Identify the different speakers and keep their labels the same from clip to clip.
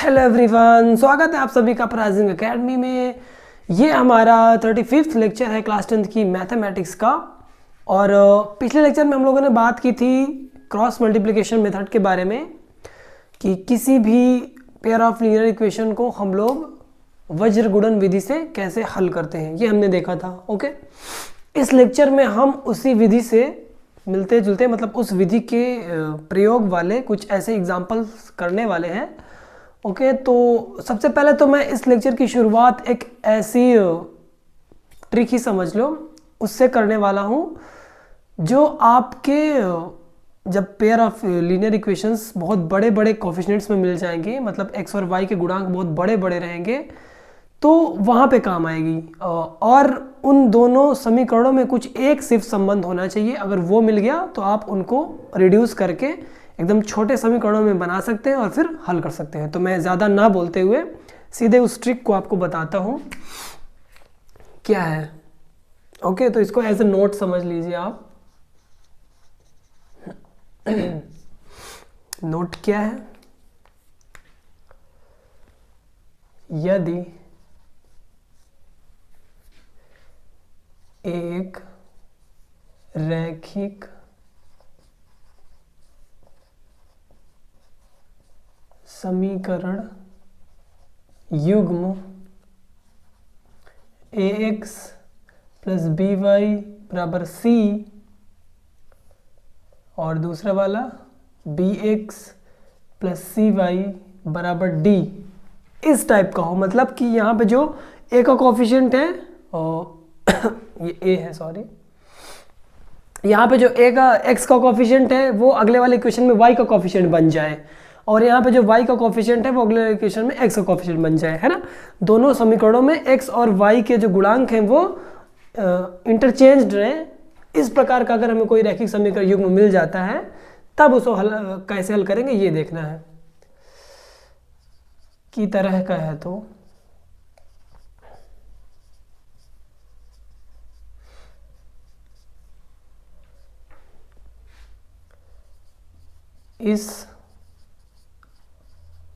Speaker 1: Hello everyone, स्वागत है आप सभी का प्राइजिंग एकेडमी में। ये हमारा 35th लेक्चर है क्लास 10th की मैथमेटिक्स का। और पिछले लेक्चर में हम लोगों ने बात की थी क्रॉस मल्टीप्लिकेशन मेथड के बारे में कि किसी भी पेयर ऑफ लीनियर इक्वेशन को हम लोग वज्र गुणन विधि से कैसे हल करते हैं, ये हमने देखा था। ओके, इस लेक्चर में हम उसी विधि से मिलते जुलते मतलब उस विधि के प्रयोग वाले कुछ ऐसे एग्जाम्पल्स करने वाले हैं। ओके, तो सबसे पहले तो मैं इस लेक्चर की शुरुआत एक ऐसी ट्रिक ही समझ लो उससे करने वाला हूँ जो आपके जब पेयर ऑफ लीनियर इक्वेशंस बहुत बड़े बड़े कोफिशिएंट्स में मिल जाएंगे, मतलब x और y के गुणांक बहुत बड़े बड़े रहेंगे, तो वहाँ पे काम आएगी। और उन दोनों समीकरणों में कुछ एक सिर्फ संबंध होना चाहिए। अगर वो मिल गया तो आप उनको रिड्यूस करके एकदम छोटे समीकरणों में बना सकते हैं और फिर हल कर सकते हैं। तो मैं ज़्यादा ना बोलते हुए सीधे उस ट्रिक को आपको बताता हूँ क्या है। ओके, तो इसको एज ए नोट समझ लीजिए आप। नोट क्या है? यदि एक रैखिक समीकरण युग्म ax प्लस by बराबर c और दूसरा वाला bx प्लस cy बराबर d इस टाइप का हो, मतलब कि यहाँ पे जो a का कोफिशिएंट है और ये a है, सॉरी, यहाँ पे जो a का x का कोफिशिएंट है वो अगले वाले इक्वेशन में y का कोफिशिएंट बन जाए, और यहाँ पे जो y का कोफिशिएंट है वो अगले इक्वेशन में x का कोफिशिएंट बन जाए, है ना। दोनों समीकरणों में x और y के जो गुणांक हैं वो इंटरचेंज्ड रहें। इस प्रकार का अगर हमें कोई रैखिक समीकरण युग्म मिल जाता है तब उसको कैसे हल करेंगे ये देखना है। की तरह का है तो इस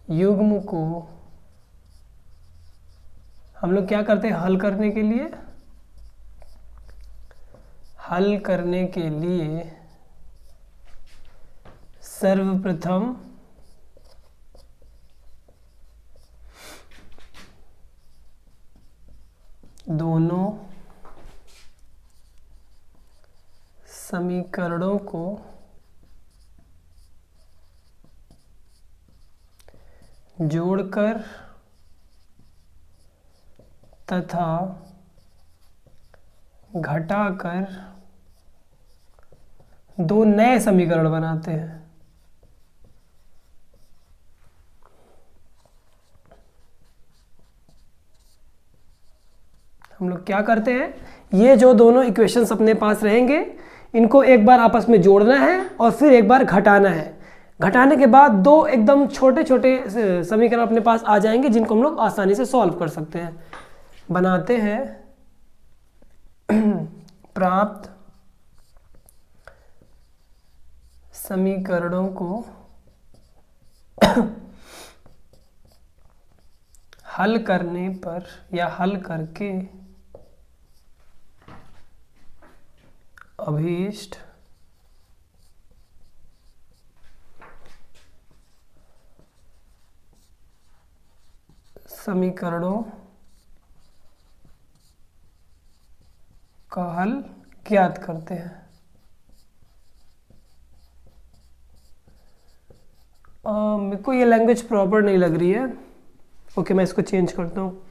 Speaker 1: युग्म को हम लोग क्या करते हैं हल करने के लिए? हल करने के लिए सर्वप्रथम दोनों समीकरणों को जोड़कर तथा घटाकर दो नए समीकरण बनाते हैं। हम लोग क्या करते हैं, ये जो दोनों इक्वेशंस अपने पास रहेंगे इनको एक बार आपस में जोड़ना है और फिर एक बार घटाना है। घटाने के बाद दो एकदम छोटे छोटे समीकरण अपने पास आ जाएंगे जिनको हम लोग आसानी से सॉल्व कर सकते हैं। बनाते हैं प्राप्त समीकरणों को हल करने पर या हल करके अभीष्ट समीकरणों का हल ज्ञात करते हैं। मेरे को ये लैंग्वेज प्रॉपर नहीं लग रही है। ओके, मैं इसको चेंज करता हूँ।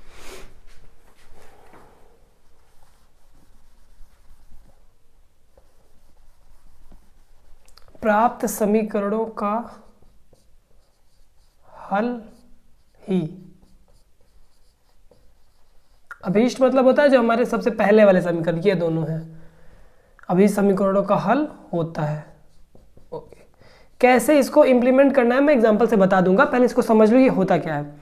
Speaker 1: प्राप्त समीकरणों का हल ही अभीष्ट मतलब होता है जो हमारे सबसे पहले वाले समीकरण, ये दोनों हैं, अभीष्ट समीकरणों का हल होता है। ओके, कैसे इसको इम्प्लीमेंट करना है मैं एग्जांपल से बता दूंगा, पहले इसको समझ लो ये होता क्या है।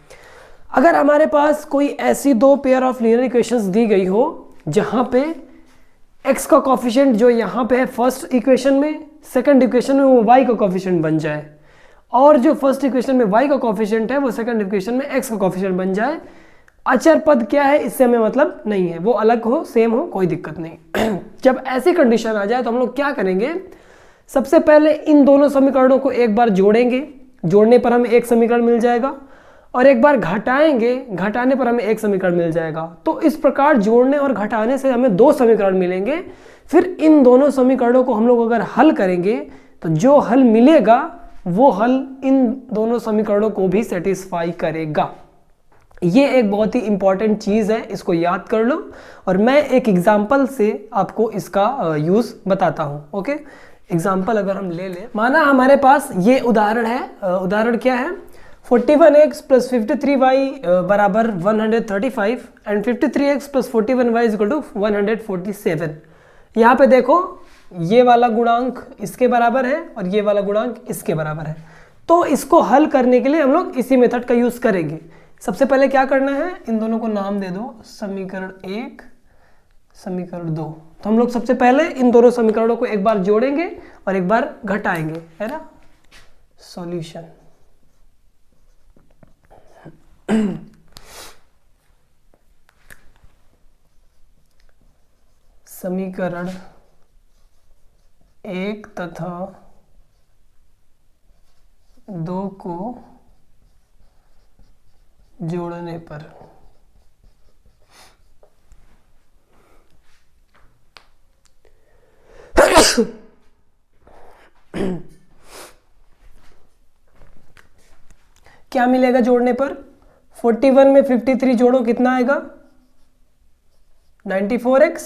Speaker 1: अगर हमारे पास कोई ऐसी दो पेयर ऑफ लीनियर इक्वेशंस दी गई हो जहां पे x का कोफिशिएंट जो यहाँ पे है फर्स्ट इक्वेशन में, सेकंड इक्वेशन में वो y का कोफिशिएंट बन जाए, और जो फर्स्ट इक्वेशन में y का कोफिशिएंट है वो सेकंड इक्वेशन में x का कोफिशिएंट बन जाए। अचर पद क्या है इससे हमें मतलब नहीं है, वो अलग हो सेम हो कोई दिक्कत नहीं। जब ऐसी कंडीशन आ जाए तो हम लोग क्या करेंगे, सबसे पहले इन दोनों समीकरणों को एक बार जोड़ेंगे, जोड़ने पर हमें एक समीकरण मिल जाएगा, और एक बार घटाएंगे, घटाने पर हमें एक समीकरण मिल जाएगा। तो इस प्रकार जोड़ने और घटाने से हमें दो समीकरण मिलेंगे। फिर इन दोनों समीकरणों को हम लोग अगर हल करेंगे तो जो हल मिलेगा वो हल इन दोनों समीकरणों को भी सेटिस्फाई करेगा। ये एक बहुत ही इंपॉर्टेंट चीज़ है, इसको याद कर लो। और मैं एक एग्जाम्पल से आपको इसका यूज़ बताता हूँ। ओके, एग्जाम्पल अगर हम ले लें, माना हमारे पास ये उदाहरण है। उदाहरण क्या है, 41x प्लस 53y बराबर 135 and 53x plus 41y is equal to 147। यहाँ पे देखो ये वाला गुणांक इसके बराबर है और ये वाला गुणांक इसके बराबर है। तो इसको हल करने के लिए हम लोग इसी मेथड का यूज़ करेंगे। सबसे पहले क्या करना है, इन दोनों को नाम दे दो, समीकरण 1 समीकरण 2। तो हम लोग सबसे पहले इन दोनों समीकरणों को एक बार जोड़ेंगे और एक बार घटाएंगे, है ना। सॉल्यूशन, समीकरण 1 तथा 2 को जोड़ने पर क्या मिलेगा जोड़ने पर, 41 में 53 जोड़ो कितना आएगा 94x,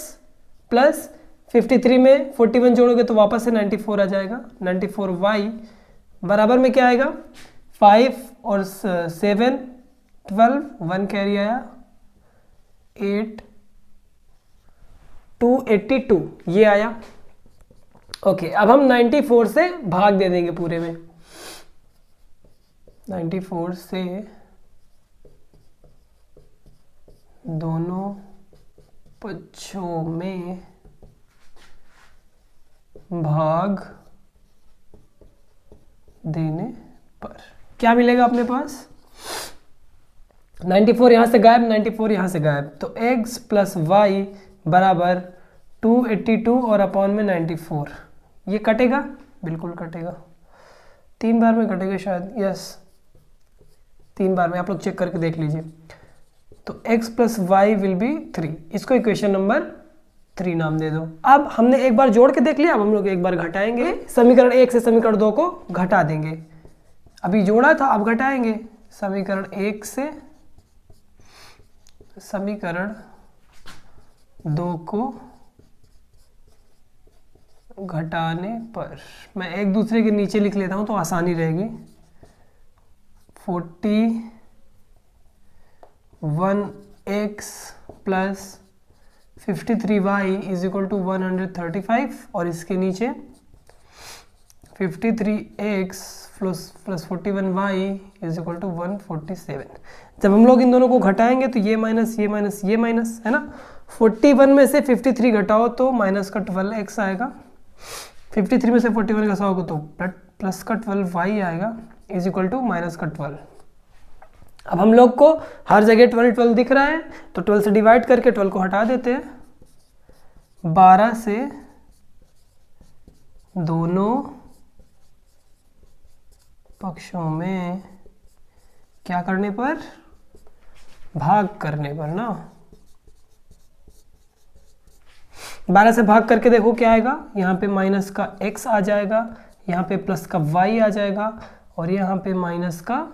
Speaker 1: प्लस 53 में 41 जोड़ोगे तो वापस से 94 आ जाएगा, 94y बराबर में क्या आएगा 5 और 7 12, 1 कैरी आया 8 282 ये आया। ओके, अब हम 94 से भाग दे देंगे पूरे में, 94 से दोनों पक्षों में भाग देने पर क्या मिलेगा अपने पास, 94 यहाँ से गायब, 94 यहाँ से गायब, तो x प्लस वाई बराबर 282 और अपॉन में 94। ये कटेगा, बिल्कुल कटेगा, 3 बार में कटेगा शायद, यस 3 बार में, आप लोग चेक करके देख लीजिए। तो x plus y will be 3, इसको इक्वेशन नंबर 3 नाम दे दो। अब हमने एक बार जोड़ के देख लिया, अब हम लोग एक बार घटाएंगे, समीकरण 1 से समीकरण 2 को घटा देंगे। अभी जोड़ा था अब घटाएंगे, समीकरण 1 से समीकरण 2 को घटाने पर, मैं एक दूसरे के नीचे लिख लेता हूं तो आसानी रहेगी, 41x plus 53y is equal to 135 और इसके नीचे 53x plus 41y is equal to 147। जब हम लोग इन दोनों को घटाएंगे तो ये माइनस ये माइनस ये माइनस, है ना। 41 में से 53 घटाओ तो माइनस का 12x आएगा, 53 में से 41 घटाओगे तो प्लस का 12y आएगा इज इक्वल टू माइनस का 12। अब हम लोग को हर जगह 12 12 दिख रहा है तो 12 से डिवाइड करके 12 को हटा देते हैं, 12 से दोनों पक्षों में क्या करने पर, भाग करने पर ना। 12 से भाग करके देखो क्या आएगा, यहाँ पे माइनस का x आ जाएगा, यहाँ पे प्लस का y आ जाएगा और यहाँ पे माइनस का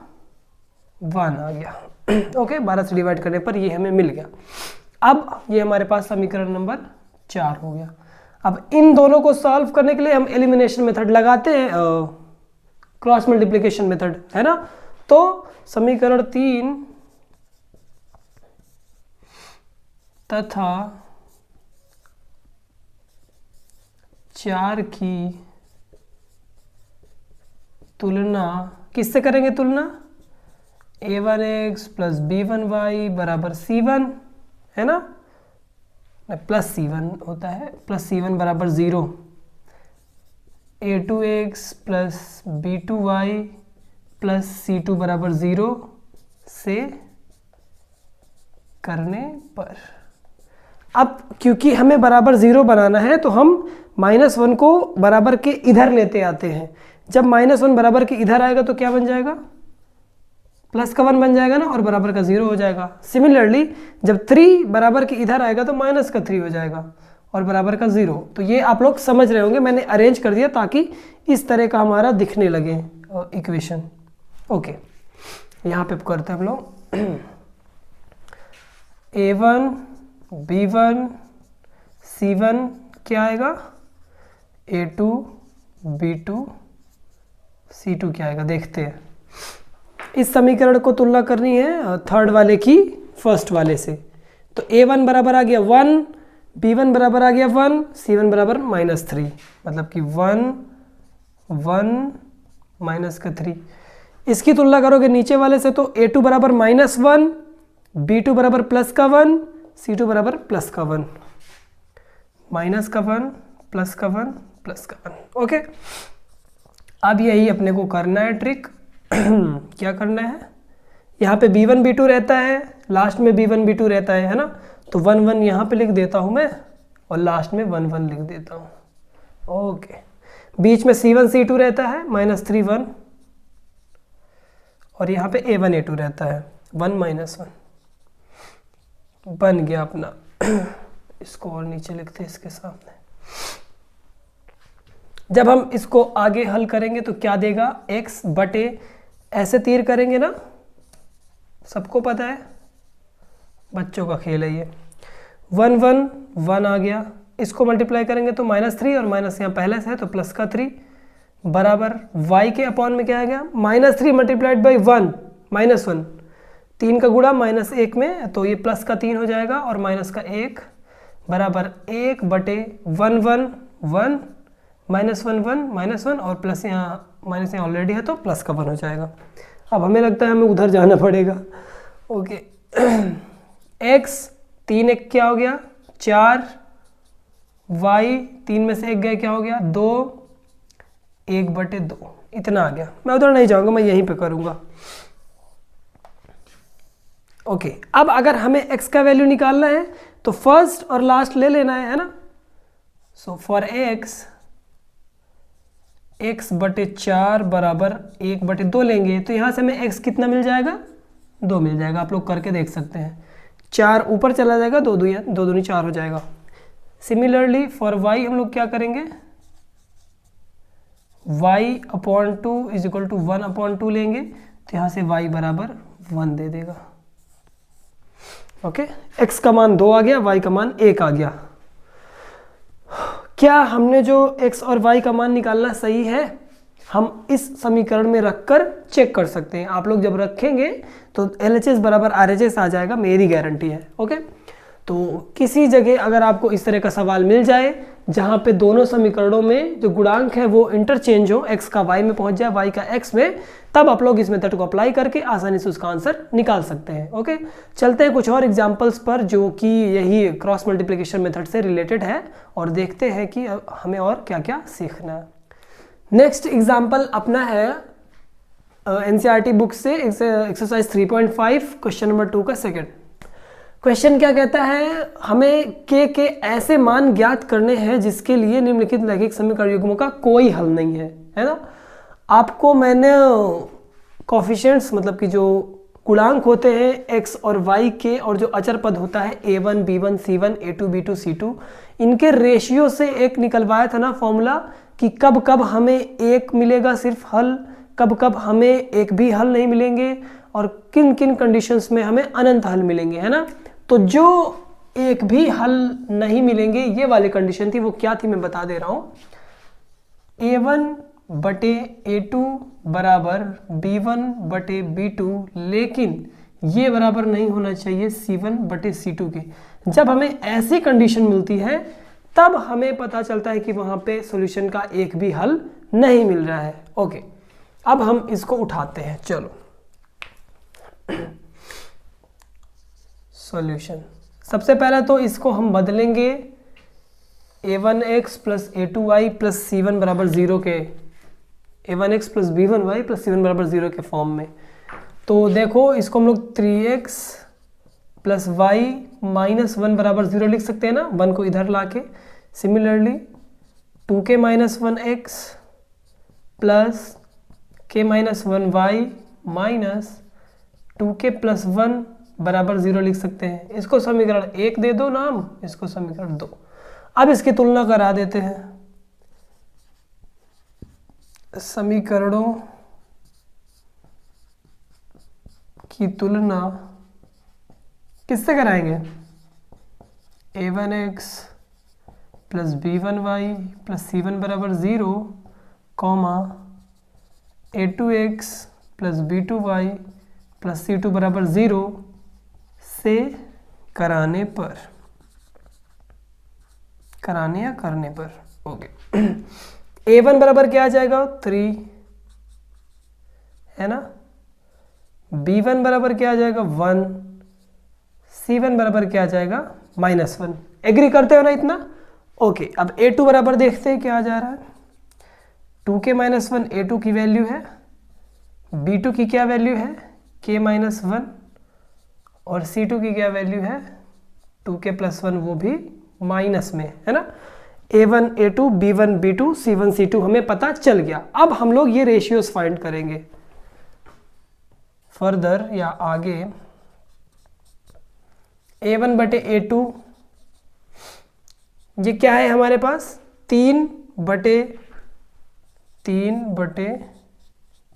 Speaker 1: 1 आ गया। ओके, 12 से डिवाइड करने पर ये हमें मिल गया। अब ये हमारे पास समीकरण नंबर 4 हो गया। अब इन दोनों को सॉल्व करने के लिए हम एलिमिनेशन मेथड लगाते हैं, क्रॉस मल्टीप्लिकेशन मेथड, है ना। तो समीकरण 3 तथा 4 की तुलना किससे करेंगे, तुलना a1x प्लस b1y बराबर c1, है ना, प्लस c1 होता है, प्लस c1 बराबर 0, a2x plus b2y plus C2 बराबर 0 से करने पर। अब क्योंकि हमें बराबर 0 बनाना है तो हम -1 को बराबर के इधर लेते आते हैं। जब -1 बराबर के इधर आएगा तो क्या बन जाएगा, प्लस का 1 बन जाएगा ना, और बराबर का 0 हो जाएगा। सिमिलरली जब 3 बराबर के इधर आएगा तो माइनस का 3 हो जाएगा और बराबर का 0। तो ये आप लोग समझ रहे होंगे, मैंने अरेंज कर दिया ताकि इस तरह का हमारा दिखने लगे इक्वेशन। ओके, यहाँ पे करते हैं हम लोग A1 B1 C1 क्या आएगा, A2 B2 C2 क्या आएगा, देखते हैं। इस समीकरण को तुलना करनी है थर्ड वाले की फर्स्ट वाले से। तो A1 बराबर आ गया 1, B1 बराबर आ गया 1, C1 बराबर -3, मतलब कि 1 1 माइनस का 3। इसकी तुलना करोगे नीचे वाले से तो A2 बराबर -1, B2 बराबर प्लस का 1, C2 बराबर प्लस का 1, माइनस का 1 प्लस का 1 प्लस का 1। ओके, अब यही अपने को करना है ट्रिक। क्या करना है, यहाँ पे B1 B2 रहता है, लास्ट में B1 B2 रहता है ना, तो 1 1 यहाँ पे लिख देता हूँ मैं और लास्ट में 1 1 लिख देता हूँ। ओके, बीच में C1 C2 रहता है -3 1, और यहाँ पे A1 A2 रहता है 1 -1। बन गया अपना। इसको और नीचे लिखते हैं इसके सामने। जब हम इसको आगे हल करेंगे तो क्या देगा, x बटे ऐसे तीर करेंगे ना, सबको पता है, बच्चों का खेल है ये। 1 1 1 आ गया, इसको मल्टीप्लाई करेंगे तो -3 और माइनस यहाँ पहले से है तो प्लस का 3 बराबर y के अपॉन में क्या आ गया, -3 मल्टीप्लाइड बाई 1 -1, 3 का गुणा -1 में, तो ये प्लस का 3 हो जाएगा और माइनस का 1 बराबर 1 बटे 1 1 1 -1 1 -1 और प्लस यहाँ माइनस यहाँ ऑलरेडी है तो प्लस का 1 हो जाएगा। अब हमें लगता है हमें उधर जाना पड़ेगा। ओके, x 3 1 क्या हो गया 4, y 3 में से 1 गया क्या हो गया 2, 1 बटे 2 इतना आ गया। मैं उधर नहीं जाऊँगा, मैं यहीं पे करूँगा। ओके, अब अगर हमें x का वैल्यू निकालना है तो फर्स्ट और लास्ट ले लेना है ना। सो फॉर x बटे 4 बराबर 1 बटे 2 लेंगे तो यहाँ से हमें x कितना मिल जाएगा, 2 मिल जाएगा। आप लोग करके देख सकते हैं, 4 ऊपर चला जाएगा, 2 दूनी 4 हो जाएगा। सिमिलरली फॉर y हम लोग क्या करेंगे, y upon 2 is equal to 1 upon 2 लेंगे तो यहाँ से y बराबर 1 दे देगा। ओके, x का मान 2 आ गया, y का मान 1 आ गया। क्या हमने जो x और y का मान निकालना सही है, हम इस समीकरण में रखकर चेक कर सकते हैं। आप लोग जब रखेंगे तो LHS बराबर RHS आ जाएगा, मेरी गारंटी है। ओके, तो किसी जगह अगर आपको इस तरह का सवाल मिल जाए जहाँ पे दोनों समीकरणों में जो गुणांक है वो इंटरचेंज हो, x का y में पहुँच जाए, y का x में, तब आप लोग इस मेथड को अप्लाई करके आसानी से उसका आंसर निकाल सकते हैं। ओके, चलते हैं कुछ और एग्जांपल्स पर जो कि यही क्रॉस मल्टीप्लिकेशन मेथड से रिलेटेड है और देखते हैं कि हमें और क्या क्या सीखना है। नेक्स्ट एग्जाम्पल अपना है NCERT बुक से एक्सरसाइज 3.5 क्वेश्चन नंबर 2 का सेकेंड क्वेश्चन। क्या कहता है, हमें के ऐसे मान ज्ञात करने हैं जिसके लिए निम्नलिखित रैखिक समीकरण युग्मों का कोई हल नहीं है, है ना। आपको मैंने कोफिशिएंट्स मतलब कि जो गुणांक होते हैं x और y के, और जो अचर पद होता है a1 b1 c1 a2 b2 c2, इनके रेशियो से एक निकलवाया था ना फॉर्मूला कि कब कब हमें एक मिलेगा सिर्फ हल, कब कब हमें एक भी हल नहीं मिलेंगे और किन किन कंडीशंस में हमें अनंत हल मिलेंगे, है ना। तो जो एक भी हल नहीं मिलेंगे ये वाली कंडीशन थी, वो क्या थी मैं बता दे रहा हूँ। a1 बटे a2 बराबर b1 बटे b2, लेकिन ये बराबर नहीं होना चाहिए c1 बटे c2 के। जब हमें ऐसी कंडीशन मिलती है तब हमें पता चलता है कि वहाँ पे सॉल्यूशन का एक भी हल नहीं मिल रहा है। ओके, अब हम इसको उठाते हैं, चलो सॉल्यूशन। सबसे पहले तो इसको हम बदलेंगे a1x plus a2y plus c1 बराबर 0 के a1x plus b1y plus c1 बराबर 0 के फॉर्म में। तो देखो इसको हम लोग 3x प्लस y माइनस 1 बराबर 0 लिख सकते हैं ना, 1 को इधर लाके। Similarly 2k minus 1x plus k minus 1y minus 2k plus 1 बराबर 0 लिख सकते हैं। इसको समीकरण 1 दे दो नाम, इसको समीकरण 2। अब इसकी तुलना करा देते हैं। समीकरणों की तुलना किससे कराएंगे? a1x plus b1y plus c1 बराबर 0 comma a2x plus b2y plus c2 बराबर 0 से कराने पर, कराने या करने पर, ओके। a1 बराबर क्या आ जाएगा? 3 है ना, b1 बराबर क्या आ जाएगा? 1, c1 बराबर क्या आ जाएगा? -1। एग्री करते हो ना इतना? ओके। अब a2 बराबर देखते हैं क्या आ जा रहा है। 2k माइनस 1 a2 की वैल्यू है, b2 की क्या वैल्यू है? k माइनस 1, और c2 की क्या वैल्यू है? 2k प्लस 1, वो भी माइनस में है ना। a1 a2 b1 b2 c1 c2 हमें पता चल गया। अब हम लोग ये रेशियोज फाइंड करेंगे फर्दर या आगे। a1 बटे a2 ये क्या है हमारे पास? 3 बटे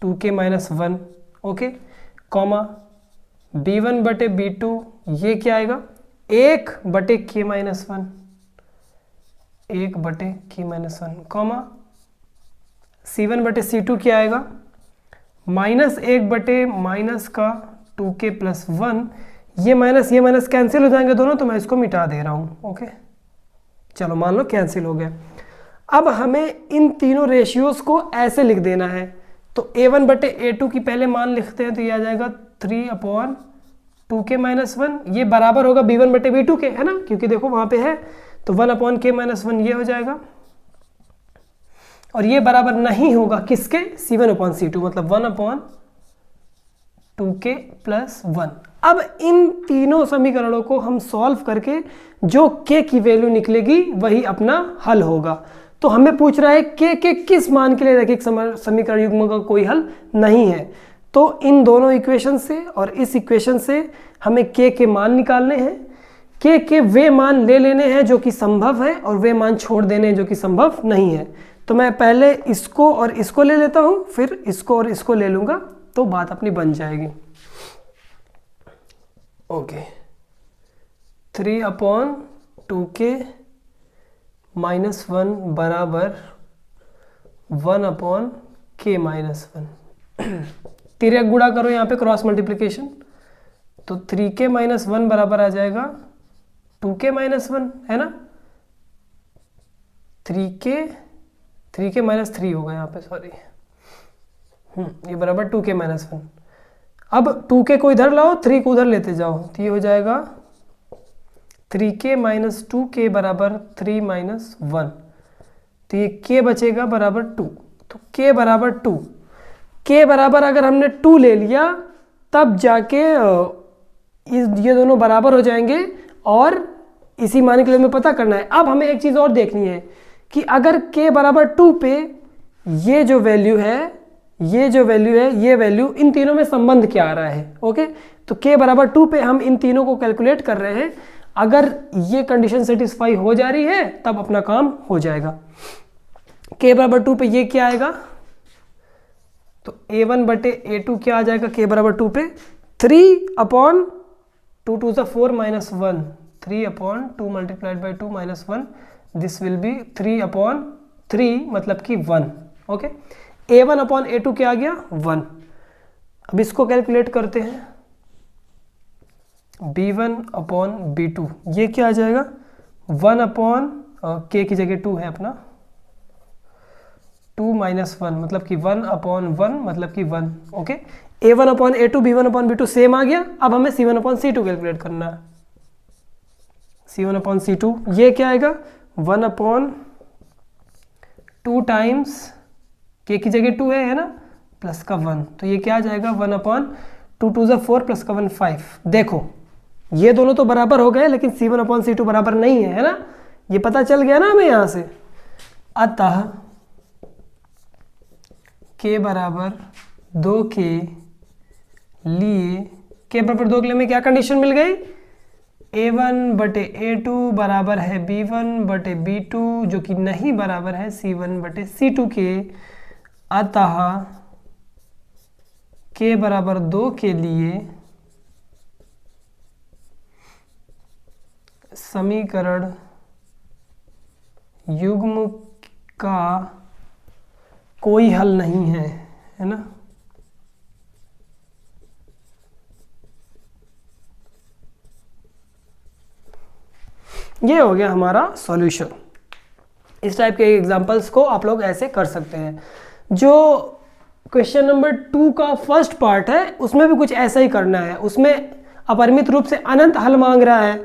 Speaker 1: 2k minus 1, okay, comma b1 बटे b2 ये क्या आएगा? 1 बटे k माइनस 1, 1 बटे k माइनस 1, कॉमा c1 बटे c2 क्या आएगा? -1 बटे माइनस का 2k प्लस 1। ये माइनस कैंसिल हो जाएंगे दोनों, तो मैं इसको मिटा दे रहा हूँ, ओके। चलो मान लो कैंसिल हो गया। अब हमें इन तीनों रेशियोज को ऐसे लिख देना है। तो a1 बटे a2 की पहले मान लिखते हैं, तो ये आ जाएगा 3/2k माइनस 1। ये बराबर होगा b1 बटे b2 के, है ना, क्योंकि देखो वहाँ पे है, तो 1/k माइनस 1 ये हो जाएगा। और ये बराबर नहीं होगा किसके? c1/c2, मतलब 1/2k प्लस 1। अब इन तीनों समीकरणों को हम सॉल्व करके जो k की वैल्यू निकलेगी वही अपना हल होगा। तो हमें पूछ रहा है k के किस मान के लिए रैखिक समीकरण युग्म का कोई हल नहीं है। तो इन दोनों इक्वेशन से और इस इक्वेशन से हमें k के मान निकालने हैं। k के वे मान ले लेने हैं जो कि संभव है, और वे मान छोड़ देने हैं जो कि संभव नहीं है। तो मैं पहले इसको और इसको ले लेता हूं, फिर इसको और इसको ले लूंगा, तो बात अपनी बन जाएगी। ओके, 3/2k माइनस 1 बराबर 1/k माइनस 1। तिर्यक गुणा करो यहाँ पे, क्रॉस मल्टीप्लिकेशन, तो 3k माइनस 1 बराबर आ जाएगा 2k माइनस 1, है ना। 3k माइनस 3 होगा यहाँ पे, सॉरी, ये बराबर 2k माइनस 1। अब 2k को इधर लाओ, 3 को उधर लेते जाओ, तो ये हो जाएगा 3k माइनस 2k बराबर 3 माइनस 1। तो ये k बचेगा बराबर 2, तो k बराबर 2। k बराबर अगर हमने 2 ले लिया तब जाके ये दोनों बराबर हो जाएंगे, और इसी मान के लिए हमें पता करना है। अब हमें एक चीज़ और देखनी है कि अगर k बराबर 2 पे ये जो वैल्यू है, ये वैल्यू, इन तीनों में संबंध क्या आ रहा है, ओके। तो k बराबर 2 पे हम इन तीनों को कैलकुलेट कर रहे हैं। अगर ये कंडीशन सेटिस्फाई हो जा रही है तब अपना काम हो जाएगा। k बराबर 2 पे ये क्या आएगा? तो a1 बटे a2 क्या आ जाएगा k बराबर 2 पे? 3/2 to the 4 minus 1, 3/2 multiplied by 2 minus 1, this will be 3/3, मतलब कि 1, ओके। a1/a2 क्या आ गया? 1। अब इसको कैलकुलेट करते हैं, b1/b2 ये क्या आ जाएगा? 1/k की जगह 2 है अपना, 2 माइनस 1, मतलब कि 1/1, मतलब कि 1, ओके। a1/a2 b1/b2 सेम आ गया। अब हमें c1/c2 कैलकुलेट करना है। c1/c2 ये क्या आएगा? 1/2 टाइम्स के की जगह 2 है ना, प्लस का 1, तो ये क्या आ जाएगा 1/2 2 = 4 प्लस का 1 5। देखो ये दोनों तो बराबर हो गए, लेकिन C1/C2 बराबर नहीं है ना, ये पता चल गया ना हमें यहाँ से। अतः k बराबर 2 के लिए, k बराबर 2 के लिए हमें क्या कंडीशन मिल गई, A1/A2 बराबर है B1/B2 जो कि नहीं बराबर है C1/C2 के। अतः k बराबर 2 के लिए समीकरण युग्म का कोई हल नहीं है, है ना। ये हो गया हमारा सॉल्यूशन। इस टाइप के एग्जांपल्स को आप लोग ऐसे कर सकते हैं। जो क्वेश्चन नंबर 2 का फर्स्ट पार्ट है उसमें भी कुछ ऐसा ही करना है। उसमें अपरिमित रूप से अनंत हल मांग रहा है,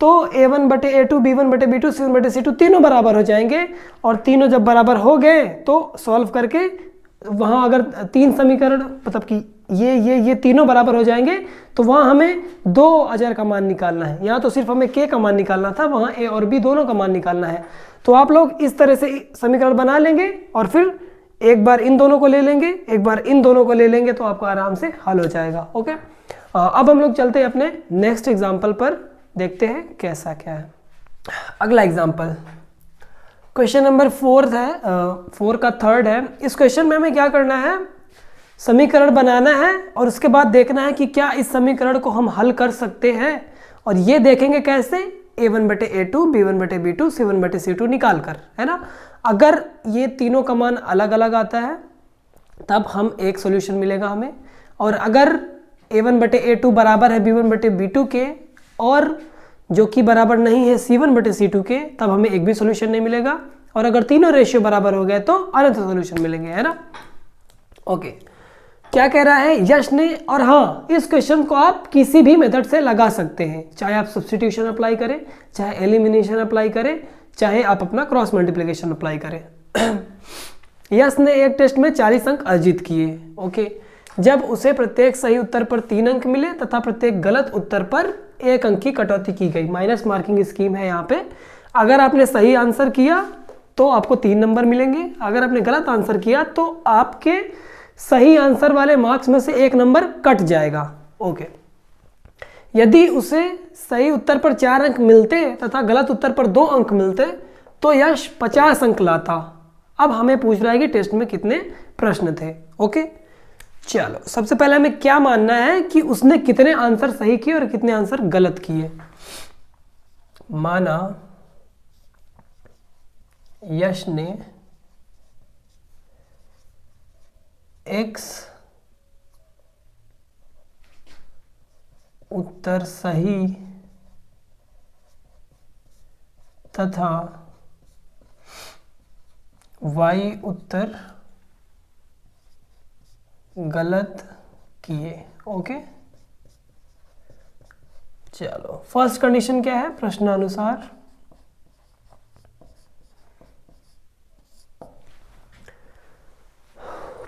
Speaker 1: तो A1/A2 B1/B2 C1/C2 तीनों बराबर हो जाएंगे, और तीनों जब बराबर हो गए तो सॉल्व करके वहाँ अगर 3 समीकरण मतलब कि ये तीनों बराबर हो जाएंगे तो वहाँ हमें 2 अचर का मान निकालना है। यहाँ तो सिर्फ हमें k का मान निकालना था, वहाँ a और b दोनों का मान निकालना है। तो आप लोग इस तरह से समीकरण बना लेंगे और फिर एक बार इन दोनों को ले लेंगे, एक बार इन दोनों को ले लेंगे, तो आपका आराम से हल हो जाएगा। ओके, अब हम लोग चलते हैं अपने नेक्स्ट एग्जाम्पल पर, देखते हैं कैसा क्या है। अगला एग्जाम्पल क्वेश्चन नंबर 4 है, 4 का थर्ड है। इस क्वेश्चन में हमें क्या करना है, समीकरण बनाना है और उसके बाद देखना है कि क्या इस समीकरण को हम हल कर सकते हैं, और ये देखेंगे कैसे, A1/A2 B1/B2 C1/C2 निकाल कर, है ना। अगर ये तीनों का मान अलग अलग आता है तब हम एक सॉल्यूशन मिलेगा हमें, और अगर A1/A2 बराबर है B1/B2 के और जो कि बराबर नहीं है C1/C2 के, तब हमें एक भी सॉल्यूशन नहीं मिलेगा, और अगर तीनों रेशियो बराबर हो गए तो अनंत सॉल्यूशन मिलेंगे, है ना। ओके, क्या कह रहा है यश ने, और हाँ इस क्वेश्चन को आप किसी भी मेथड से लगा सकते हैं, चाहे आप सब्स्टिट्यूशन अप्लाई करें, चाहे एलिमिनेशन अप्लाई करें, चाहे आप अपना क्रॉस मल्टीप्लिकेशन अप्लाई करें। यश ने एक टेस्ट में 40 अंक अर्जित किए। ओके, जब उसे प्रत्येक सही उत्तर पर 3 अंक मिले तथा प्रत्येक गलत उत्तर पर 1 अंक की कटौती की गई। माइनस मार्किंग स्कीम है यहाँ पे। अगर आपने सही आंसर किया तो आपको 3 नंबर मिलेंगे, अगर आपने गलत आंसर किया तो आपके सही आंसर वाले मार्क्स में से 1 नंबर कट जाएगा। ओके, यदि उसे सही उत्तर पर 4 अंक मिलते तथा गलत उत्तर पर 2 अंक मिलते तो यश 50 अंक लाता। अब हमें पूछ रहा है कि टेस्ट में कितने प्रश्न थे। ओके, चलो सबसे पहले हमें क्या मानना है कि उसने कितने आंसर सही किए और कितने आंसर गलत किए। माना यश ने x उत्तर सही तथा y उत्तर गलत किए। ओके, चलो फर्स्ट कंडीशन क्या है, प्रश्नानुसार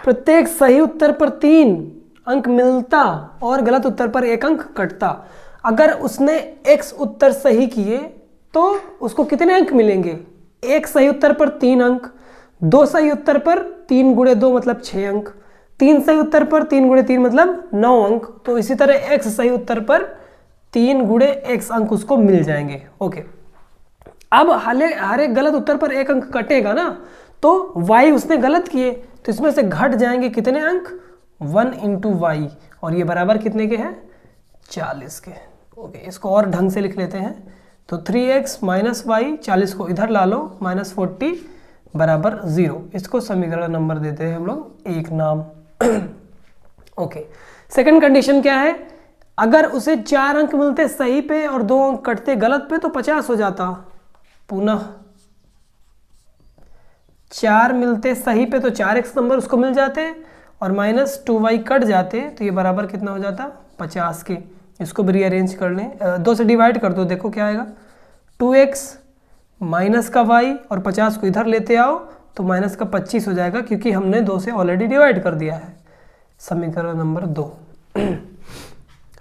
Speaker 1: प्रत्येक सही उत्तर पर 3 अंक मिलता और गलत उत्तर पर 1 अंक कटता। अगर उसने x उत्तर सही किए तो उसको कितने अंक मिलेंगे, एक सही उत्तर पर 3 अंक, 2 सही उत्तर पर 3 × 2 मतलब 6 अंक, 3 सही उत्तर पर 3 × 3 मतलब 9 अंक। तो इसी तरह x सही उत्तर पर 3 × x अंक उसको मिल जाएंगे। ओके, अब हर एक गलत उत्तर पर 1 अंक कटेगा ना, तो y उसने गलत किए तो इसमें से घट जाएंगे कितने अंक, 1 × y, और ये बराबर कितने के हैं, 40 के। ओके, इसको और ढंग से लिख लेते हैं, तो 3x - y, 40 को इधर ला लो, -40 बराबर 0। इसको समीकरण नंबर देते हैं हम लोग 1 नाम। ओके, सेकंड कंडीशन क्या है, अगर उसे 4 अंक मिलते सही पे और 2 अंक कटते गलत पे तो 50 हो जाता। पुनः 4 मिलते सही पे तो 4x नंबर उसको मिल जाते और -2y कट जाते, तो ये बराबर कितना हो जाता, 50 के। इसको भी रीअरेंज कर लें, 2 से डिवाइड कर दो, देखो क्या आएगा, 2x - का y और 50 को इधर लेते आओ तो माइनस का 25 हो जाएगा क्योंकि हमने 2 से ऑलरेडी डिवाइड कर दिया है। समीकरण number 2,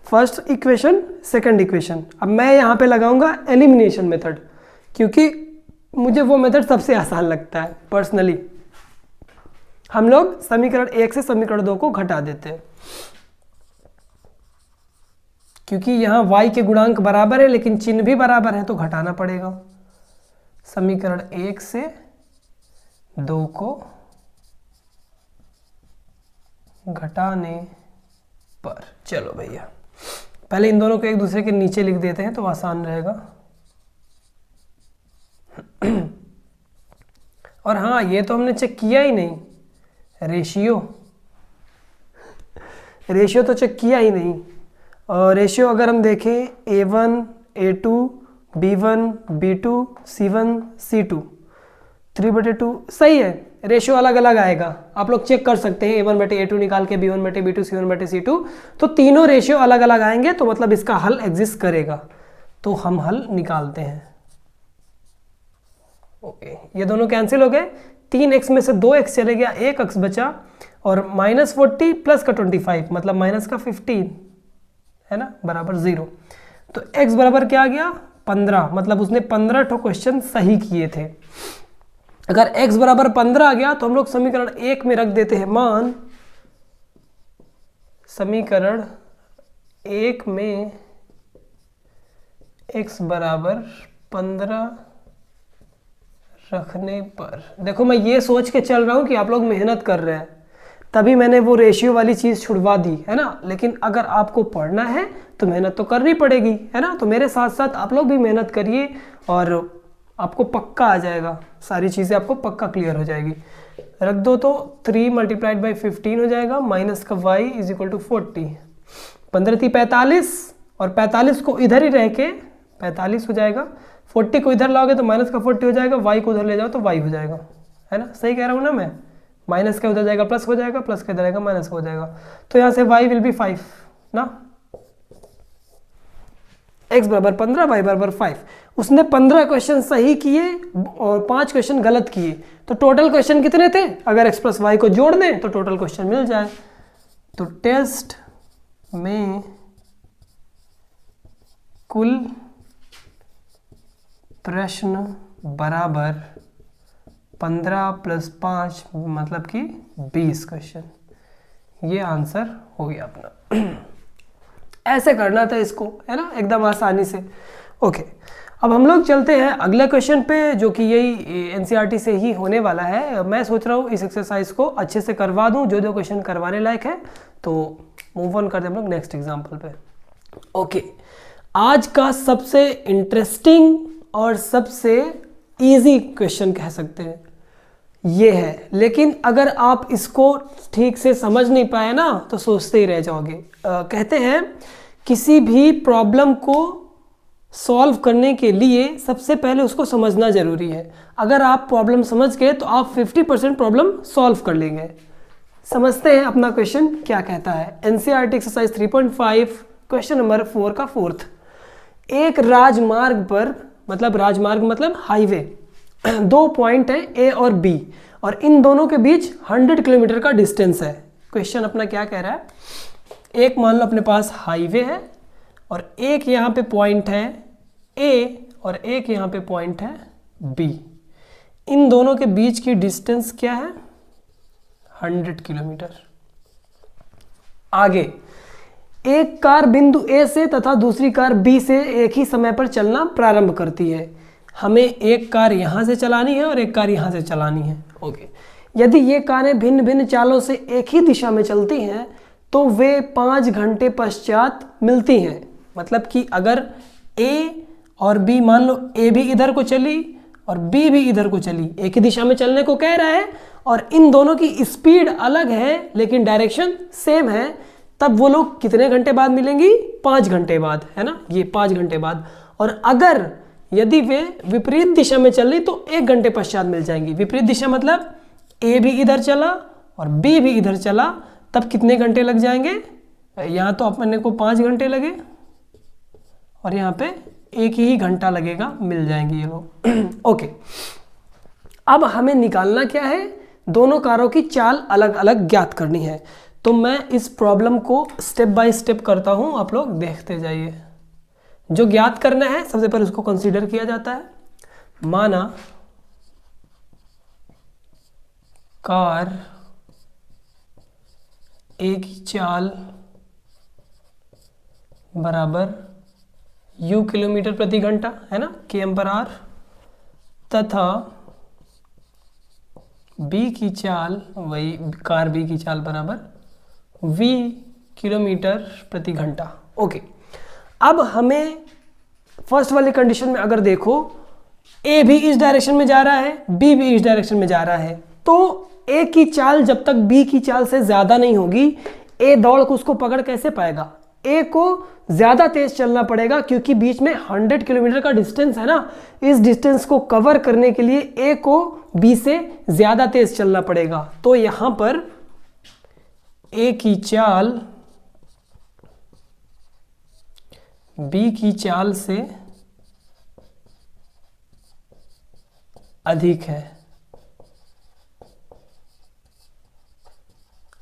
Speaker 1: first equation, second equation. अब मैं यहाँ पे लगाऊंगा एलिमिनेशन मेथड, क्योंकि मुझे वो मेथड सबसे आसान लगता है पर्सनली। हम लोग समीकरण 1 से समीकरण 2 को घटा देते हैं, क्योंकि यहाँ y के गुणांक बराबर है लेकिन चिन्ह भी बराबर है तो घटाना पड़ेगा। समीकरण 1 से 2 को घटाने पर, चलो भैया पहले इन दोनों को एक दूसरे के नीचे लिख देते हैं तो आसान रहेगा। और हाँ, ये तो हमने चेक किया ही नहीं, रेशियो तो चेक किया ही नहीं। और रेशियो अगर हम देखें A1, A2, B1, B2, C1, C2, 3/2 सही है। रेशियो अलग अलग आएगा, आप लोग चेक कर सकते हैं। A1/A2 निकाल के B1/B2, C1/C2, तो तीनों रेशियो अलग अलग आएंगे, तो मतलब इसका हल एग्जिस्ट करेगा। तो हम हल निकालते हैं। ओके, ये दोनों कैंसिल हो गए। 3x में से 2x चले गया, 1x बचा, और -40 प्लस का 25 मतलब माइनस का 15 है ना, बराबर 0। तो x बराबर क्या आ गया 15, मतलब उसने 15 ठो क्वेश्चन सही किए थे। अगर x बराबर 15 आ गया तो हम लोग समीकरण 1 में रख देते हैं मान, समीकरण 1 में x बराबर 15 रखने पर, देखो मैं ये सोच के चल रहा हूं कि आप लोग मेहनत कर रहे हैं, तभी मैंने वो रेशियो वाली चीज़ छुड़वा दी है ना। लेकिन अगर आपको पढ़ना है तो मेहनत तो करनी पड़ेगी है ना। तो मेरे साथ साथ आप लोग भी मेहनत करिए और आपको पक्का आ जाएगा, सारी चीज़ें आपको पक्का क्लियर हो जाएगी। रख दो तो 3 × 15 हो जाएगा, माइनस का y = 40। 15 × 45 और 45 को इधर ही रह के 45 हो जाएगा। 40 को इधर लाओगे तो माइनस का 40 हो जाएगा, y को उधर ले जाओ तो y हो जाएगा, है ना। सही कह रहा हूँ ना मैं, माइनस का उधर जाएगा प्लस हो जाएगा, प्लस का इधर आएगा माइनस हो जाएगा। तो यहाँ से y विल बी 5 ना, x बराबर 15, y बराबर 5। उसने 15 क्वेश्चन सही किए और 5 क्वेश्चन गलत किए, तो टोटल क्वेश्चन कितने थे? अगर x + y को जोड़ दें तो टोटल क्वेश्चन मिल जाए। तो टेस्ट में कुल प्रश्न बराबर 15 + 5 मतलब कि 20 क्वेश्चन। ये आंसर हो गया अपना। ऐसे करना था इसको, है ना, एकदम आसानी से। ओके, अब हम लोग चलते हैं अगले क्वेश्चन पे, जो कि यही एनसीईआरटी से ही होने वाला है। मैं सोच रहा हूँ इस एक्सरसाइज को अच्छे से करवा दूँ, जो क्वेश्चन करवाने लायक है। तो मूव ऑन करते हैं हम लोग नेक्स्ट एग्जाम्पल पे। ओके, आज का सबसे इंटरेस्टिंग और सबसे इजी क्वेश्चन कह सकते हैं ये है, लेकिन अगर आप इसको ठीक से समझ नहीं पाए ना तो सोचते ही रह जाओगे। कहते हैं किसी भी प्रॉब्लम को सॉल्व करने के लिए सबसे पहले उसको समझना ज़रूरी है। अगर आप प्रॉब्लम समझ गए तो आप 50% प्रॉब्लम सॉल्व कर लेंगे। समझते हैं अपना क्वेश्चन क्या कहता है। एनसीईआरटी एक्सरसाइज 3.5 क्वेश्चन नंबर 4 का 4th। एक राजमार्ग पर, मतलब राजमार्ग मतलब हाईवे, 2 पॉइंट हैं ए और बी, और इन दोनों के बीच 100 किलोमीटर का डिस्टेंस है। क्वेश्चन अपना क्या कह रहा है, एक मान लो अपने पास हाईवे है और एक यहाँ पे पॉइंट है ए और एक यहाँ पे पॉइंट है बी। इन दोनों के बीच की डिस्टेंस क्या है? 100 किलोमीटर। आगे एक कार बिंदु ए से तथा दूसरी कार बी से एक ही समय पर चलना प्रारंभ करती है। हमें एक कार यहाँ से चलानी है और एक कार यहाँ से चलानी है। ओके, यदि ये कारें भिन्न भिन्न चालों से एक ही दिशा में चलती हैं तो वे 5 घंटे पश्चात मिलती हैं। मतलब कि अगर ए और बी, मान लो ए भी इधर को चली और बी भी इधर को चली, एक ही दिशा में चलने को कह रहा है, और इन दोनों की स्पीड अलग है लेकिन डायरेक्शन सेम है, तब वो लोग कितने घंटे बाद मिलेंगी? 5 घंटे बाद, है ना, ये 5 घंटे बाद। और अगर यदि वे विपरीत दिशा में चल रही तो 1 घंटे पश्चात मिल जाएंगी। विपरीत दिशा मतलब ए भी इधर चला और बी भी इधर चला, तब कितने घंटे लग जाएंगे? यहाँ तो अपने को 5 घंटे लगे और यहाँ पे 1 ही घंटा लगेगा, मिल जाएंगे ये लोग। ओके, अब हमें निकालना क्या है, दोनों कारों की चाल अलग अलग ज्ञात करनी है। तो मैं इस प्रॉब्लम को स्टेप बाय स्टेप करता हूं, आप लोग देखते जाइए। जो ज्ञात करना है सबसे पहले उसको कंसीडर किया जाता है। माना कार ए की चाल बराबर u किलोमीटर प्रति घंटा है ना, km/h, तथा b की चाल, वही कार b की चाल बराबर v किलोमीटर प्रति घंटा। ओके, अब हमें फर्स्ट वाली कंडीशन में अगर देखो a भी इस डायरेक्शन में जा रहा है, b भी इस डायरेक्शन में जा रहा है, तो a की चाल जब तक b की चाल से ज्यादा नहीं होगी, a दौड़ को उसको पकड़ कैसे पाएगा, a को ज्यादा तेज चलना पड़ेगा, क्योंकि बीच में 100 किलोमीटर का डिस्टेंस है ना। इस डिस्टेंस को कवर करने के लिए a को b से ज्यादा तेज चलना पड़ेगा। तो यहां पर a की चाल b की चाल से अधिक है।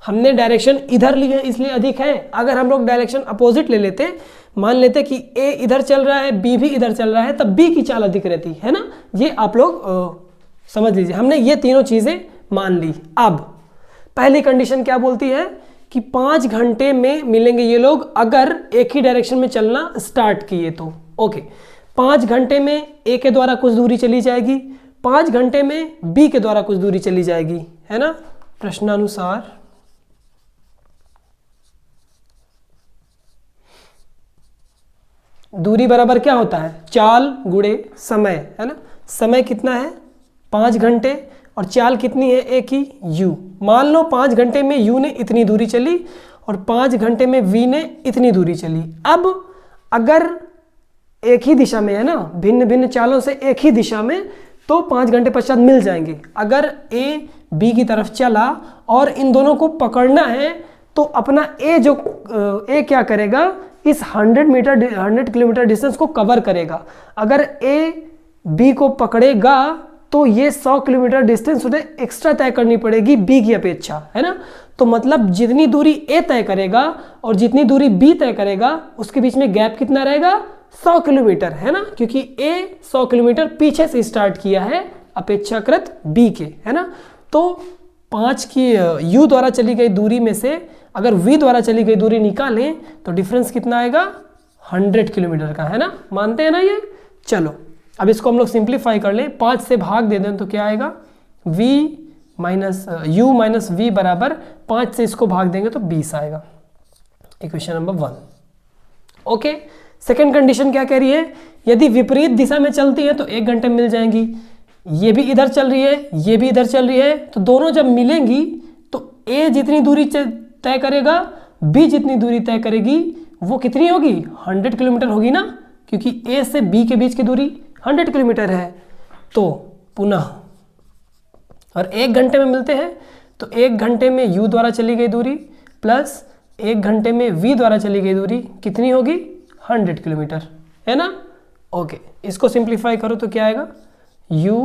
Speaker 1: हमने डायरेक्शन इधर ली है इसलिए अधिक है। अगर हम लोग डायरेक्शन अपोजिट ले लेते, मान लेते कि a इधर चल रहा है, b भी इधर चल रहा है, तब b की चाल अधिक रहती है ना। ये आप लोग समझ लीजिए, हमने ये तीनों चीजें मान ली। अब पहली कंडीशन क्या बोलती है कि 5 घंटे में मिलेंगे ये लोग, अगर एक ही डायरेक्शन में चलना स्टार्ट किए तो। ओके, 5 घंटे में a के द्वारा कुछ दूरी चली जाएगी, 5 घंटे में b के द्वारा कुछ दूरी चली जाएगी, है ना। प्रश्नानुसार दूरी बराबर क्या होता है, चाल गुणे समय, है ना। समय कितना है 5 घंटे और चाल कितनी है a की u। मान लो 5 घंटे में u ने इतनी दूरी चली और 5 घंटे में v ने इतनी दूरी चली। अब अगर एक ही दिशा में है ना, भिन्न भिन्न चालों से एक ही दिशा में, तो 5 घंटे पश्चात मिल जाएंगे। अगर a b की तरफ चला और इन दोनों को पकड़ना है, तो अपना a क्या करेगा, इस 100 किलोमीटर डिस्टेंस को कवर करेगा। अगर a b को पकड़ेगा तो ये 100 किलोमीटर डिस्टेंस उन्हें एक्स्ट्रा तय करनी पड़ेगी b की अपेक्षा, है ना। तो मतलब जितनी दूरी a तय करेगा और जितनी दूरी b तय करेगा, उसके बीच में गैप कितना रहेगा, 100 किलोमीटर, है ना, क्योंकि a 100 किलोमीटर पीछे से स्टार्ट किया है अपेक्षाकृत b के, है ना। तो 5 की u द्वारा चली गई दूरी में से अगर v द्वारा चली गई दूरी निकालें तो डिफरेंस कितना आएगा, 100 किलोमीटर का, है ना। मानते हैं ना ये। चलो अब इसको हम लोग सिंप्लीफाई कर लें, 5 से भाग दे दें तो क्या आएगा, u माइनस v बराबर 5 से इसको भाग देंगे तो 20 आएगा। Equation number 1। Okay, second condition क्या कह रही है, यदि विपरीत दिशा में चलती है तो 1 घंटे में मिल जाएंगी। ये भी इधर चल रही है, ये भी इधर चल रही है, तो दोनों जब मिलेंगी तो a जितनी दूरी तय करेगा, b जितनी दूरी तय करेगी, वो कितनी होगी, 100 किलोमीटर होगी ना, क्योंकि a से b के बीच की दूरी 100 किलोमीटर है। तो पुनः और 1 घंटे में मिलते हैं, तो 1 घंटे में u द्वारा चली गई दूरी प्लस 1 घंटे में v द्वारा चली गई दूरी कितनी होगी, 100 किलोमीटर, है ना। ओके, इसको सिंप्लीफाई करो तो क्या आएगा, u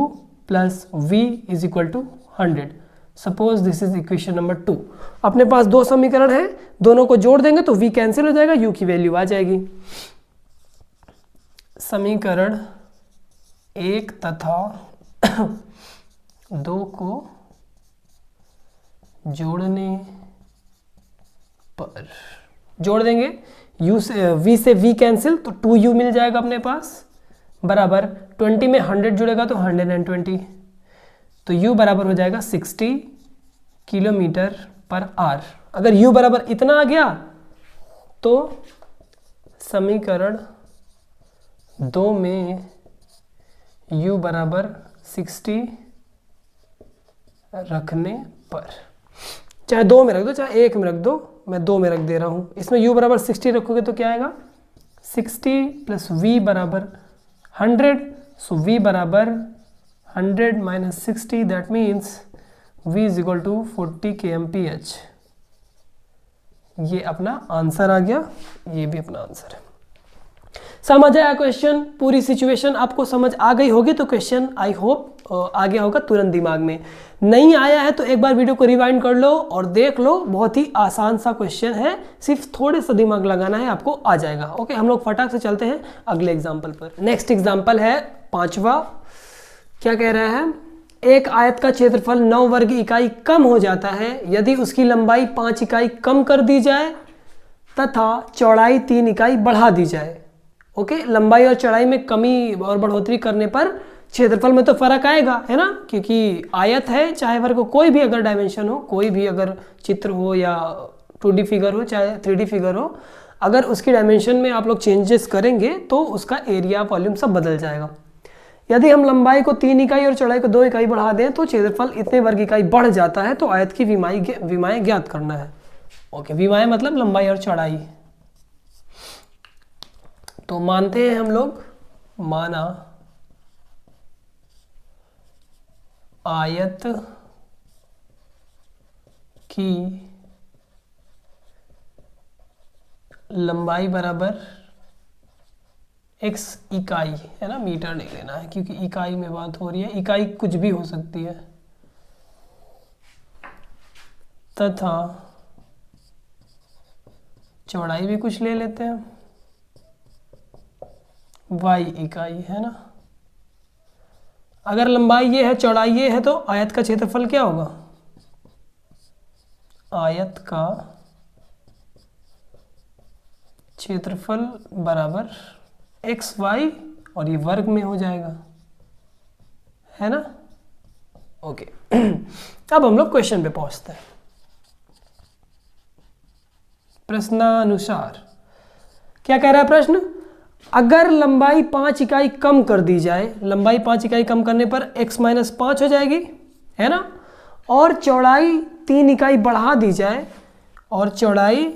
Speaker 1: plus v is equal to 100। Suppose this is equation number 2। अपने पास 2 समीकरण है, दोनों को जोड़ देंगे तो v कैंसिल हो जाएगा, u की वैल्यू आ जाएगी। समीकरण 1 तथा 2 को जोड़ने पर जोड़ देंगे, u से v कैंसिल तो 2u मिल जाएगा अपने पास, बराबर 20 में 100 जुड़ेगा तो 120, तो u बराबर हो जाएगा 60 किलोमीटर पर आवर। अगर u बराबर इतना आ गया तो समीकरण 2 में u बराबर 60 रखने पर, चाहे 2 में रख दो चाहे 1 में रख दो, मैं 2 में रख दे रहा हूं। इसमें u बराबर 60 रखोगे तो क्या आएगा, 60 प्लस v बराबर 100, सो v बराबर 100 minus 60, that means v is equal to 40 kmph। ये अपना आंसर आ गया, ये भी अपना आंसर है। समझ आया क्वेश्चन? पूरी सिचुएशन आपको समझ आ गई होगी तो क्वेश्चन आई होप आ गया होगा तुरंत दिमाग में। नहीं आया है तो एक बार वीडियो को रिवाइंड कर लो और देख लो, बहुत ही आसान सा क्वेश्चन है, सिर्फ थोड़े सा दिमाग लगाना है, आपको आ जाएगा। ओके, हम लोग फटाक से चलते हैं अगले एग्जाम्पल पर। नेक्स्ट एग्जाम्पल है 5वां। क्या कह रहा है? एक आयत का क्षेत्रफल 9 वर्ग इकाई कम हो जाता है यदि उसकी लंबाई 5 इकाई कम कर दी जाए तथा चौड़ाई 3 इकाई बढ़ा दी जाए। ओके, लंबाई और चौड़ाई में कमी और बढ़ोतरी करने पर क्षेत्रफल में तो फर्क आएगा, है ना, क्योंकि आयत है, चाहे वर्ग कोई भी अगर डायमेंशन हो, कोई भी अगर चित्र हो या 2D फिगर हो चाहे 3D फिगर हो, अगर उसकी डायमेंशन में आप लोग चेंजेस करेंगे तो उसका एरिया वॉल्यूम सब बदल जाएगा। यदि हम लंबाई को 3 इकाई और चौड़ाई को 2 इकाई बढ़ा दें तो क्षेत्रफल इतने वर्ग इकाई बढ़ जाता है, तो आयत की विमाएं ज्ञात करना है। ओके, विमाएं मतलब लंबाई और चौड़ाई। तो मानते हैं हम लोग, माना आयत की लंबाई बराबर x इकाई, है ना, मीटर नहीं लेना है क्योंकि इकाई में बात हो रही है, इकाई कुछ भी हो सकती है, तथा चौड़ाई भी कुछ ले लेते हैं y इकाई, है ना। अगर लंबाई ये है चौड़ाई ये है तो आयत का क्षेत्रफल क्या होगा? आयत का क्षेत्रफल बराबर एक्स वाई और ये वर्ग में हो जाएगा, है ना। ओके, अब हम लोग क्वेश्चन पे पहुंचते हैं। प्रश्नानुसार क्या कह रहा है प्रश्न? अगर लंबाई 5 इकाई कम कर दी जाए, लंबाई 5 इकाई कम करने पर x - 5 हो जाएगी, है ना, और चौड़ाई 3 इकाई बढ़ा दी जाए और चौड़ाई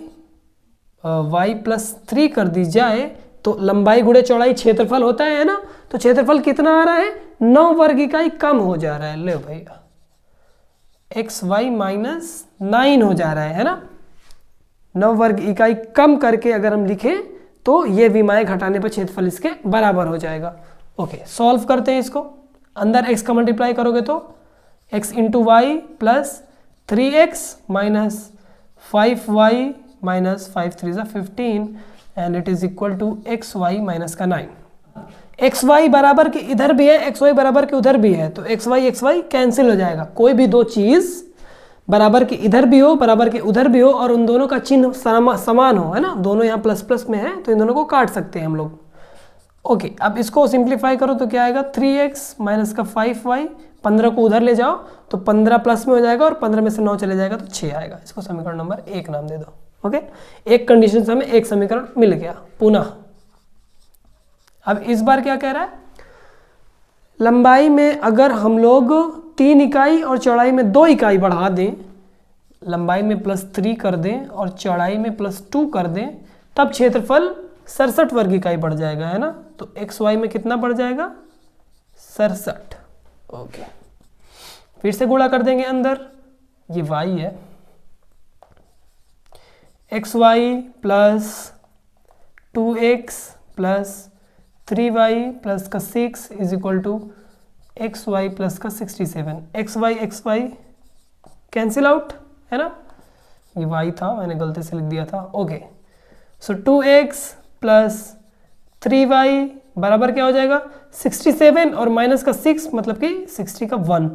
Speaker 1: y + 3 कर दी जाए तो लंबाई गुणे चौड़ाई क्षेत्रफल होता है ना। तो क्षेत्रफल कितना आ रहा है? 9 वर्ग इकाई कम हो जा रहा है। ले भैया, xy - 9 हो जा रहा है ना। 9 वर्ग इकाई कम करके अगर हम लिखें तो ये विमाएं घटाने पर क्षेत्रफल इसके बराबर हो जाएगा। ओके, सॉल्व करते हैं इसको। अंदर x का मल्टीप्लाई करोगे तो x × y + 3x - 5y - 5 3 = 15 and it is equal to xy - का 9। xy बराबर के इधर भी है, xy बराबर के उधर भी है, तो xy कैंसिल हो जाएगा। कोई भी दो चीज बराबर के इधर भी हो, बराबर के उधर भी हो और उन दोनों का चिन्ह समान हो, है ना, दोनों यहाँ प्लस प्लस में है तो इन दोनों को काट सकते हैं हम लोग। ओके, अब इसको सिंप्लीफाई करो तो क्या आएगा? 3x - का 5y, 15 को उधर ले जाओ तो 15 प्लस में हो जाएगा और 15 में से 9 चले जाएगा तो 6 आएगा। इसको समीकरण नंबर 1 नाम दे दो। ओके, एक कंडीशन से हमें एक समीकरण मिल गया पुनः। अब इस बार क्या कह रहा है? लंबाई में अगर हम लोग 3 इकाई और चौड़ाई में 2 इकाई बढ़ा दें, लंबाई में +3 कर दें और चौड़ाई में +2 कर दें, तब क्षेत्रफल 67 वर्ग इकाई बढ़ जाएगा, है ना। तो xy में कितना बढ़ जाएगा? 67। ओके, फिर से गुणा कर देंगे अंदर, ये y है, xy + 2x + 3y + का 6 = xy + का 67। xy कैंसिल आउट, है ना, ये y था, मैंने गलती से लिख दिया था। ओके, सो 2x + 3y बराबर क्या हो जाएगा? 67 और माइनस का 6 मतलब कि 60 का 1,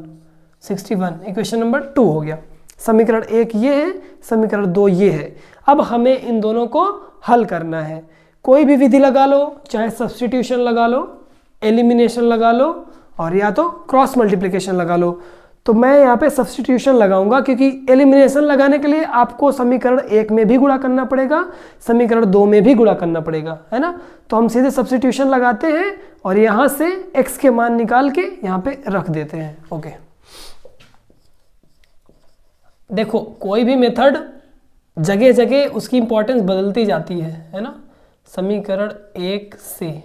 Speaker 1: 61। इक्वेशन नंबर 2 हो गया। समीकरण 1 ये है, समीकरण 2 ये है। अब हमें इन दोनों को हल करना है। कोई भी विधि लगा लो, चाहे सब्स्टिट्यूशन लगा लो, एलिमिनेशन लगा लो और या तो क्रॉस मल्टीप्लिकेशन लगा लो। तो मैं यहाँ पे सब्स्टिट्यूशन लगाऊंगा क्योंकि एलिमिनेशन लगाने के लिए आपको समीकरण 1 में भी गुणा करना पड़ेगा, समीकरण 2 में भी गुणा करना पड़ेगा, है ना। तो हम सीधे सब्स्टिट्यूशन लगाते हैं और यहाँ से x के मान निकाल के यहाँ पे रख देते हैं। ओके, देखो कोई भी मेथड जगह जगह उसकी इंपॉर्टेंस बदलती जाती है ना। समीकरण 1 से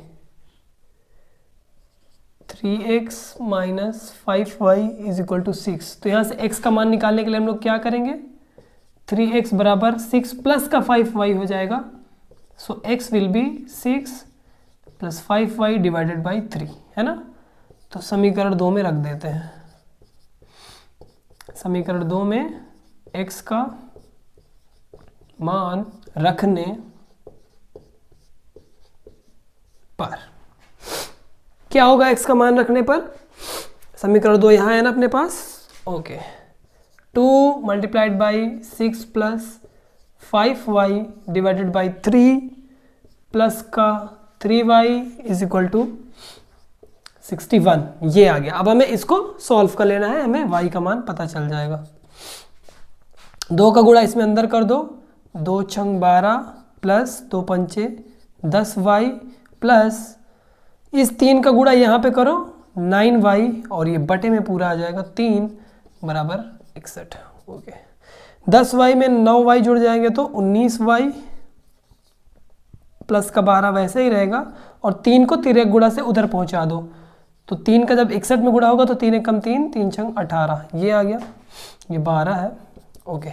Speaker 1: 3x - 5y = 6, तो यहाँ से x का मान निकालने के लिए हम लोग क्या करेंगे? 3x = 6 + का 5y हो जाएगा। सो x will be 6 plus 5y divided by 3, है ना। तो समीकरण 2 में रख देते हैं। समीकरण 2 में x का मान रखने पर क्या होगा? x का मान रखने पर समीकरण 2 यहाँ है ना अपने पास, okay. 2 multiplied by 6 plus 5y divided by 3 plus का 3y इज इक्वल टू 61, ये आ गया। अब हमें इसको सॉल्व कर लेना है, हमें y का मान पता चल जाएगा। 2 का गुणा इसमें अंदर कर दो, 2 छंग 12 प्लस 2 पंचे 10y प्लस इस 3 का गुणा यहाँ पे करो 9y और ये बटे में पूरा आ जाएगा 3 बराबर 61, ओके। 10y में 9y जुड़ जाएंगे तो 19y प्लस का 12 वैसे ही रहेगा और 3 को तिर्यक गुणा से उधर पहुंचा दो, तो 3 का जब 61 में गुणा होगा तो 3 एक कम 3, 3 छंग 18, ये आ गया, ये 12 है, okay.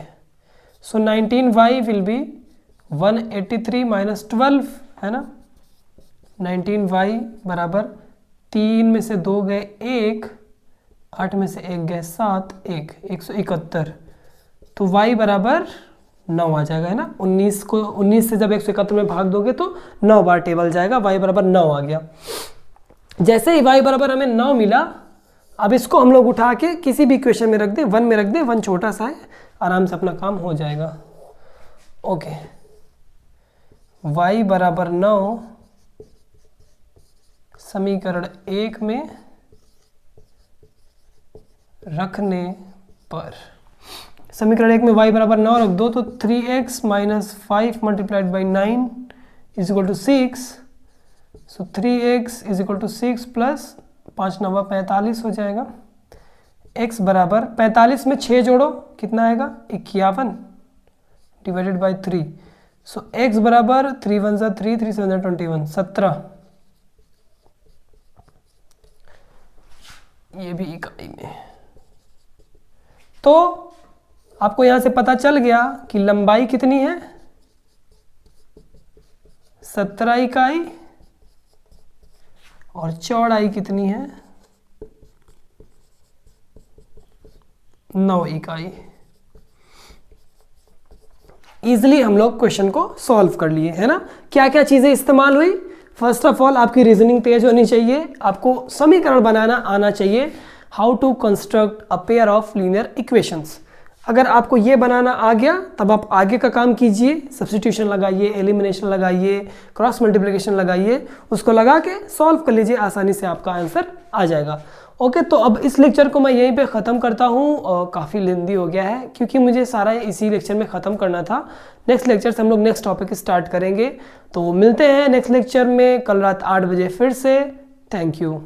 Speaker 1: So 19y will be 183 minus 12, है ना। 19y बराबर 3 में से 2 गए 1, 8 में से 1 गए 7, 171, तो y बराबर 9 आ जाएगा, है ना। 19 से जब 171 में भाग दोगे तो 9 बार टेबल जाएगा, y बराबर 9 आ गया। जैसे ही y बराबर हमें 9 मिला, अब इसको हम लोग उठा के किसी भी इक्वेशन में रख दें, 1 में रख दें, 1 छोटा सा है, आराम से अपना काम हो जाएगा, ओके। y बराबर 9 समीकरण 1 में रखने पर, समीकरण 1 में y बराबर 9 रख दो तो 3x minus 5 multiplied by 9 is equal to 6, so 3x is equal to 6 plus 5 9 45 हो जाएगा। x बराबर 45 में 6 जोड़ो, कितना आएगा? 51 डिवाइडेड बाई 3, सो x बराबर 3 1 जा 3, 3 7 जा 21, 17, ये भी इकाई में। तो आपको यहां से पता चल गया कि लंबाई कितनी है, 17 इकाई, और चौड़ाई कितनी है, 9 इकाई। इजिली हम लोग क्वेश्चन को सॉल्व कर लिए, है ना। क्या क्या चीजें इस्तेमाल हुई? फर्स्ट ऑफ ऑल आपकी रीजनिंग तेज होनी चाहिए, आपको समीकरण बनाना आना चाहिए, how to construct a pair of linear equations. अगर आपको ये बनाना आ गया तब आप आगे का काम कीजिए, सब्स्टिट्यूशन लगाइए, एलिमिनेशन लगाइए, क्रॉस मल्टीप्लिकेशन लगाइए, उसको लगा के सॉल्व कर लीजिए, आसानी से आपका आंसर आ जाएगा, ओके। तो अब इस लेक्चर को मैं यहीं पे ख़त्म करता हूँ, काफ़ी लेंदी हो गया है क्योंकि मुझे सारा इसी लेक्चर में ख़त्म करना था। नेक्स्ट लेक्चर से हम लोग नेक्स्ट टॉपिक स्टार्ट करेंगे, तो मिलते हैं नेक्स्ट लेक्चर में कल रात 8 बजे फिर से। Thank you.